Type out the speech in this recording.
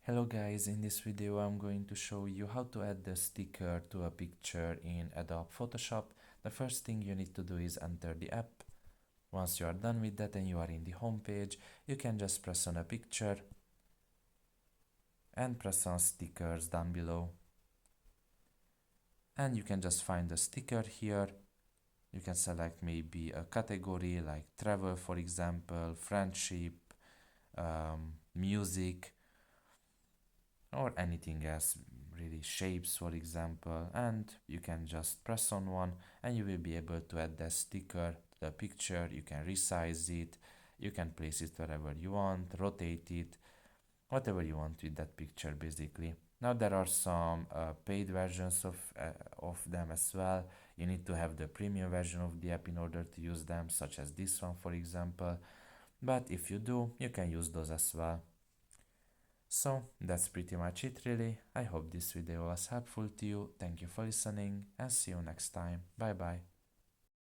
Hello guys, in this video I'm going to show you how to add the sticker to a picture in Adobe Photoshop. The first thing you need to do is enter the app. Once you are done with that and you are in the home page, you can just press on a picture and press on stickers down below. And you can just find the sticker here. You can select maybe a category like travel, for example, friendship, music, or anything else, really shapes for example, and you can just press on one and you will be able to add the sticker to the picture. You can resize it, you can place it wherever you want, rotate it, whatever you want with that picture basically. Now there are some paid versions of them as well. You need to have the premium version of the app in order to use them, such as this one for example, but if you do, you can use those as well. So that's pretty much it really. I hope this video was helpful to you. Thank you for listening and see you next time. Bye bye.